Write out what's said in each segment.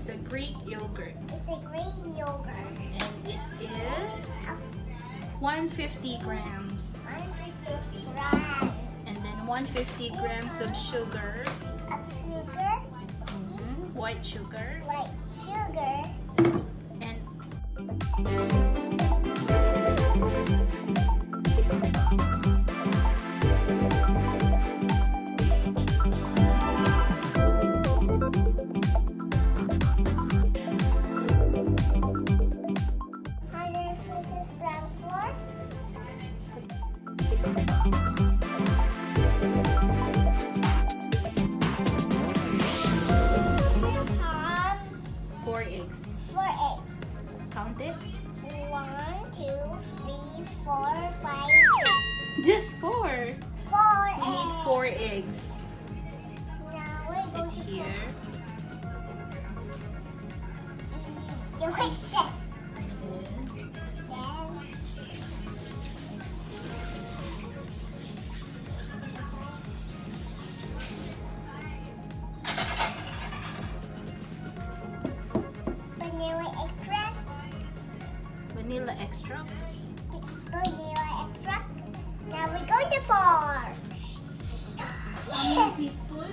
It's a Greek yogurt. It's a Greek yogurt. And it is 150 grams. 150 grams And then 150 grams of sugar. of sugar, White sugar. white sugar, And hundred pieces ground floor, palm, 4 eggs. 4 eggs. Count it. 1, 2, 3, 4, 5, 6. Just 4. 4 We need eggs. 4 eggs. Now we're going It to here. put delicious. Then vanilla extract. Vanilla extract. Vanilla extract. Now we're going to pour. How many teaspoon?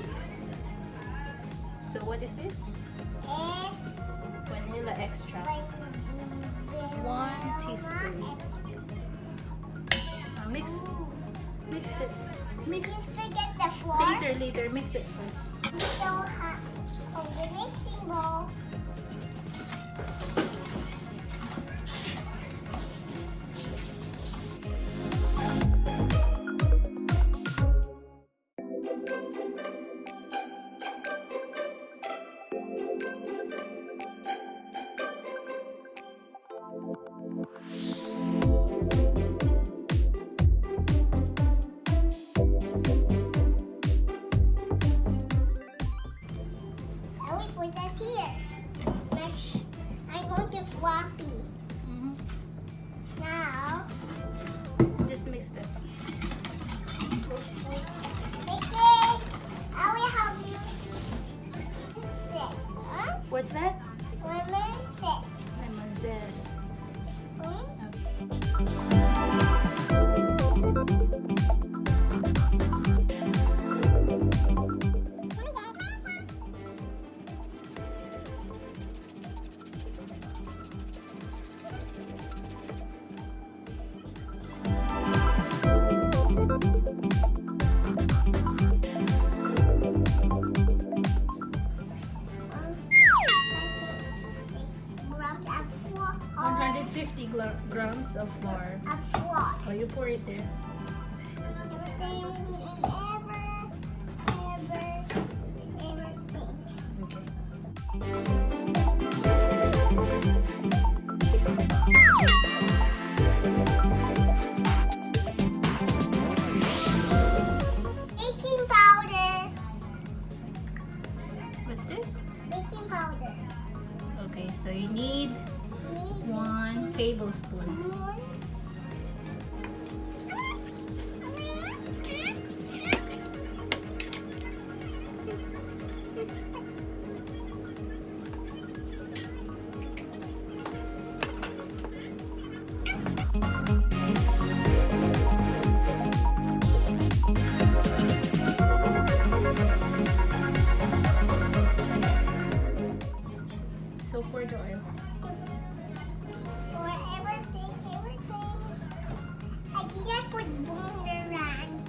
So what is this? It's Vanilla extract. 1 teaspoon. Mix it. Mix. Forget the flour. Later. Mix it first. So hot on the mixing bowl. And we put that here. Smash. I'm going to floppy. Now, Just mix it. mix it. I will help you sit. Huh? What's that? Lemon sit. Lemon zest. Hmm? Grams of flour. 150 grams of flour. Of flour. Oh, you pour it there. Everything everything. Okay. Baking powder. What's this? Baking powder. Okay, so you need 1 tablespoon. So pour the oil. For everything. I didn't put boomerang.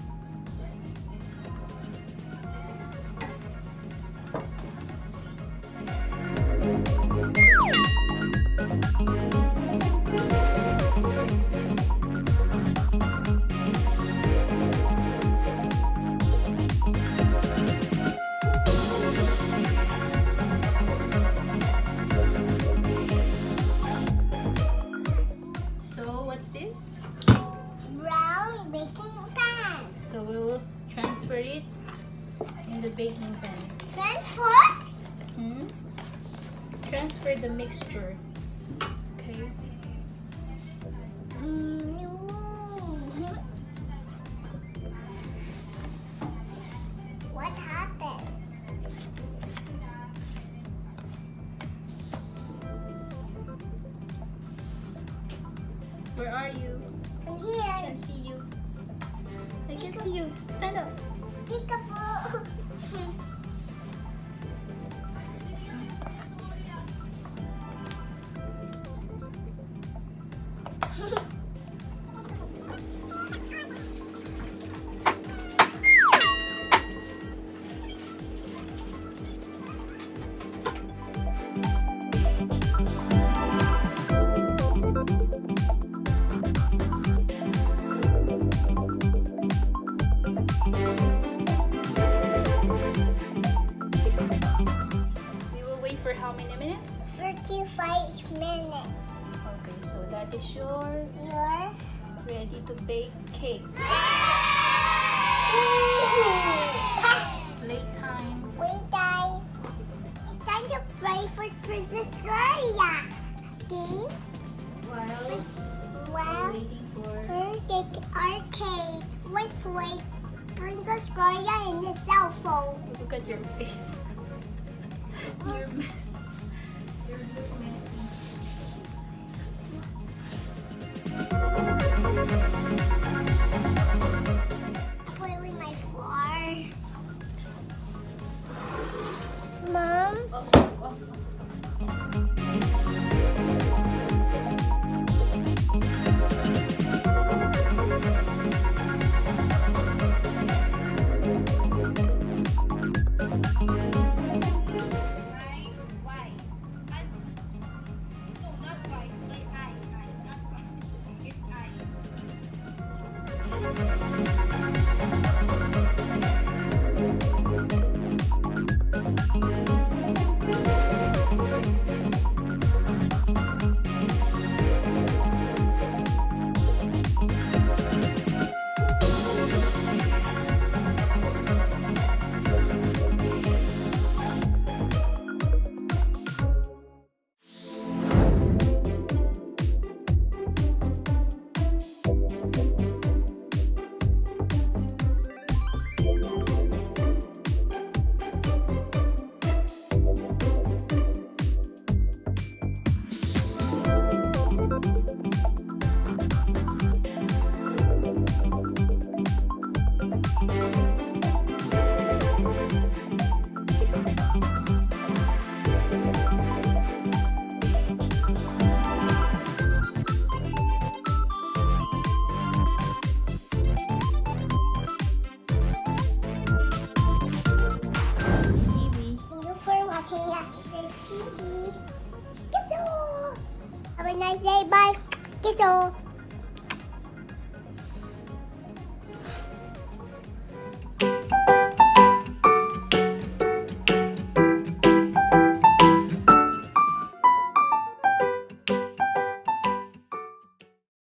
So what's this? Brown baking pan. So we'll transfer it in the baking pan. Transfer. Transfer the mixture. Okay. What happened? Where are you? I'm I here. can see you. I can see you. Stand up. Peekaboo. We will wait for how many minutes? 45 minutes. Okay, so that is your You're ready to bake cake. Playtime. Wait, I. It's time to pray for Princess Gloria. Okay? While Well, waiting for her take our cake. Let's play Princess Gloria in the cell phone. look at your face. You're mess. You're so messy. Play with my floor. Mom, Oh, oh, oh. Why? No, not why. Like I, not why. It's I. Kiwi. thank you for watching After TV. Kiss you. Have a nice day. Bye. Kiss you.